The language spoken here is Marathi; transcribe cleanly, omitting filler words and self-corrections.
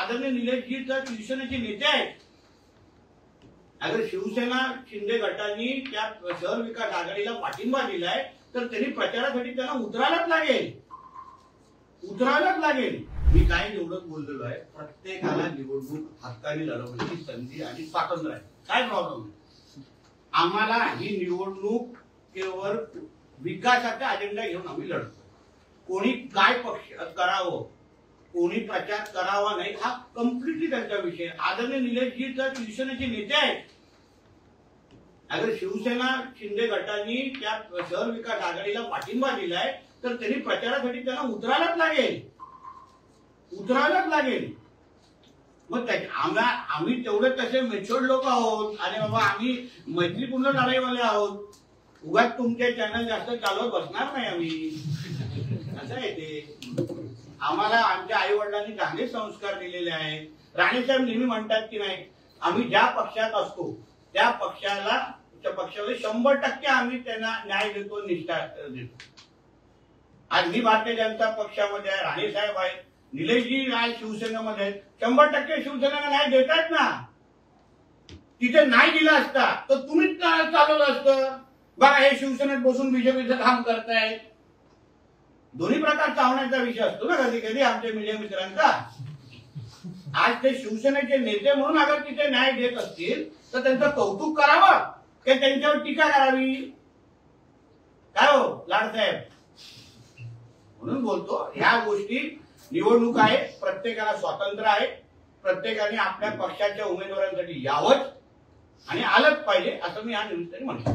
आदरणीय निलेशजी तर शिवसेनेचे नेते आहेत. अगर शिवसेना शिंदे गटांनी त्या शहर विकास आघाडीला पाठिंबा दिलाय तर त्यांनी प्रचारासाठी त्यांना उतरायलाच लागेल. मी काय एवढंच बोललेलो आहे, प्रत्येकाला निवडणूक हक्काने लढवण्याची संधी आणि स्वातंत्र्य आहे. काय प्रॉब्लेम आहे? आम्हाला ही निवडणूक केवळ विकासाचा अजेंडा घेऊन आम्ही लढतो. कोणी काय पक्ष करावं, कोणी प्रचार करावा नाही, हा कम्प्लिटली त्यांचा विषय. आदरणीय निलेशजी तर शिवसेनेचे नेते आहेत. अगर शिवसेना शिंदे गटांनी त्या शहर विकास आघाडीला पाठिंबा दिलाय तर त्यांनी प्रचारासाठी त्यांना उतरायलाच लागेल. मग आम्ही तेवढे तसे मेच्युअर्ड लोक आहोत आणि बाबा आम्ही मैत्रीपूर्ण लढाईवाले आहोत. उगाच तुमचे चॅनल जास्त चालवत बसणार नाही आम्ही. असं आहे ते. आम्हाला आमच्या आई वडिलांनी चांगले संस्कार दिलेले आहेत. राणेसाहेब नेहमी म्हणतात की नाही, आम्ही ज्या पक्षात असतो त्या पक्षाला 100% आम्ही त्यांना न्याय देतो, निष्ठा देतो. आज मी भारतीय जनता पक्षामध्ये आहे, राणेसाहेब आहेत, निलेशजी आज शिवसेनेमध्ये आहेत. 100% शिवसेनेला न्याय देतात ना. तिथे नाही दिला असता तर तुम्हीच चालवलं असतं. बघा हे शिवसेनेत बसून बीजेपीचं काम करतायत. दोन्ही प्रकार चावण्याचा विषय असतो ना कधी कधी आमच्या मीडिया मित्रांचा. आज ते शिवसेनेचे नेते म्हणून अगर तिथे न्याय देत असतील तर त्यांचं कौतुक करावं की त्यांच्यावर टीका करावी? काय हो लाडसाहेब? म्हणून बोलतो, ह्या गोष्टी निवडणूक आहे, प्रत्येकाला स्वातंत्र्य आहे. प्रत्येकाने आपल्या पक्षाच्या उमेदवारांसाठी यावंच आणि आलंच पाहिजे असं मी या निमित्ताने म्हणतो.